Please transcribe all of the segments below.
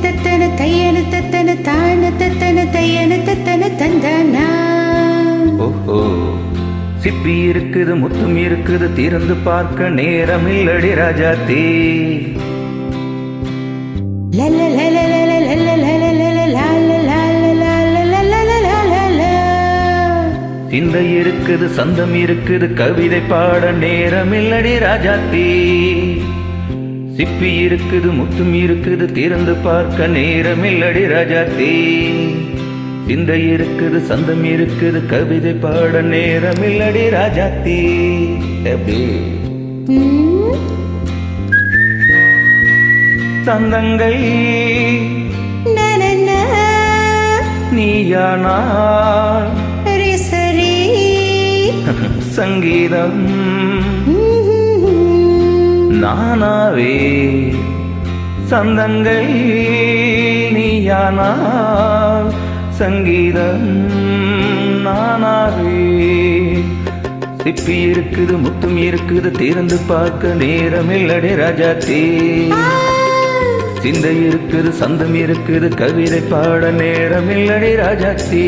தத்தன தையன தத்தன தான தத்தன தையன தத்தன தந்தானா. ஓஹோ, சிப்பி இருக்குது முத்தும் இருக்குது திறந்து பார்க்க நேரம் இல்லடி ராஜாத்தி. சிந்தை இருக்குது சந்தம் இருக்குது கவிதை பாட நேரம் இல்லடி ராஜாத்தி. சிப்பி இருக்குது முத்தும் இருக்குது திறந்து பார்க்க நேரம் இல்லடி ராஜாத்தி. சிந்தை இருக்குது சந்தம் இருக்குது கவிதை பாட நேரம் இல்லடி ராஜாத்தி. எப்படி சந்தங்கள் நீயானால் சங்கீதம் நானாவே. சந்தங்கள் நீயானால் சங்கீதம் நானாவே. சிப்பி இருக்குது முத்தும் இருக்குது திறந்து பார்க்க நேரம் இல்லடி ராஜாத்தி. சிந்தை இருக்குது சந்தம் இருக்குது கவிதை பாட நேரம் இல்லடி Rajathi.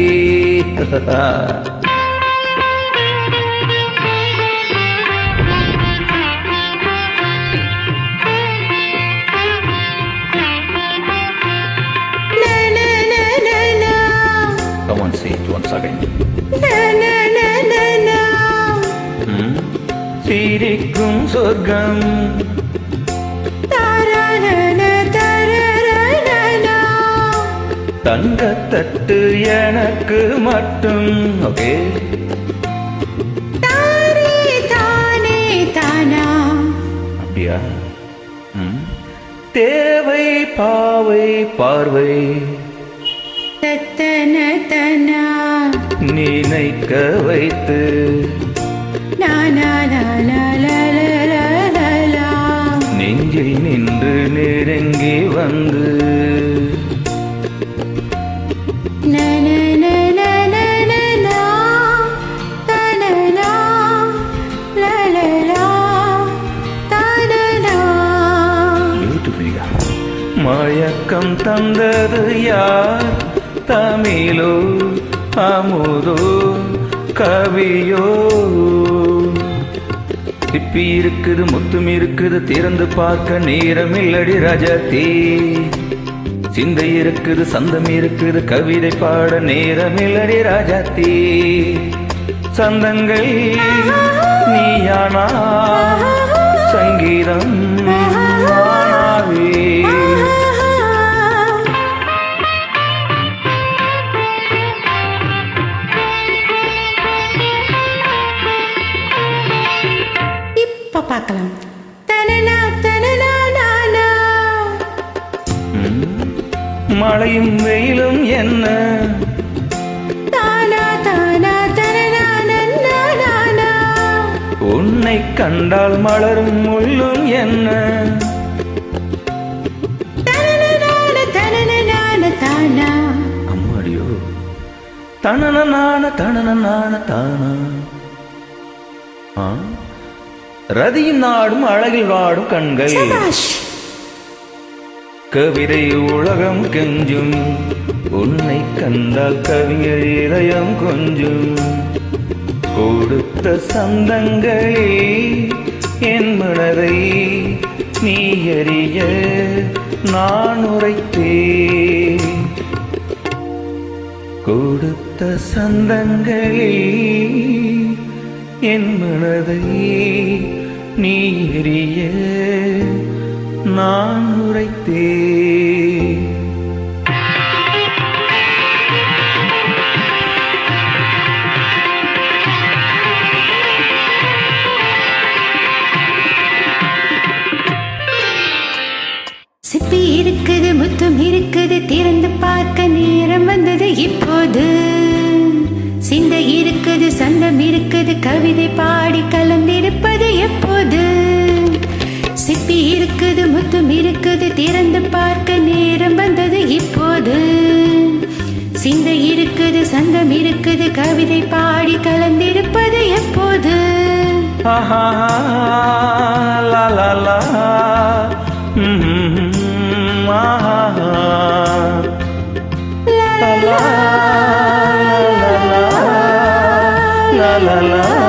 Come on, say it once again. சிரிக்கும் சொர்க்கம் தங்கத்தட்டு எனக்கு மட்டும். ஓகே, அப்படியா? தேவை பாவை பார்வை நினைக்க வைத்து நெஞ்சில் நின்று நெருங்கி வந்து மயக்கம் தந்தது யார்? தமிழோ அமுதோ கவியோ? சிப்பி இருக்குது முத்தும் இருக்குது திறந்து பார்க்க நேரம் இல்லடி ராஜாத்தி. சிந்தை இருக்குது சந்தம் இருக்குது கவிதை பாட நேரம் இல்லடி ராஜாத்தி. சந்தங்கள் நீயானா சங்கீதம் நானாவே. பார்க்கலாம். மழையும் வெயிலும் என்ன உன்னை கண்டால் மலரும் முள்ளும் என்ன? அம்மாடியோ தனன நான தனன நான தானா. ரதியின் நாடும் அழகில் வாடும் கண்கள் கவிதை உலகம் கெஞ்சும் உன்னை கண்டால் கவிஞர் இதயம் கொஞ்சும். கொடுத்த சந்தங்களே என் மனதை நீ அறிய நான் உரைத்தேன். கொடுத்த சந்தங்களே என் மனதை நீ அறிய நான் உரைத்தேன். சிப்பி இருக்குது முத்தும் இருக்குது திறந்து பார்க்க நேரம் வந்தது இப்போது. சிந்தை இருக்குது சந்தம் இருக்குது கவிதை பாடி கலந்திருப்பது எப்போது. சிப்பி இருக்குது முத்தும் இருக்குது திறந்து பார்க்க நேரம் வந்தது இப்போது. சிந்தை இருக்குது சந்தம் இருக்குது கவிதை பாடி கலந்திருப்பது எப்போது. லா லா லா லா லா லா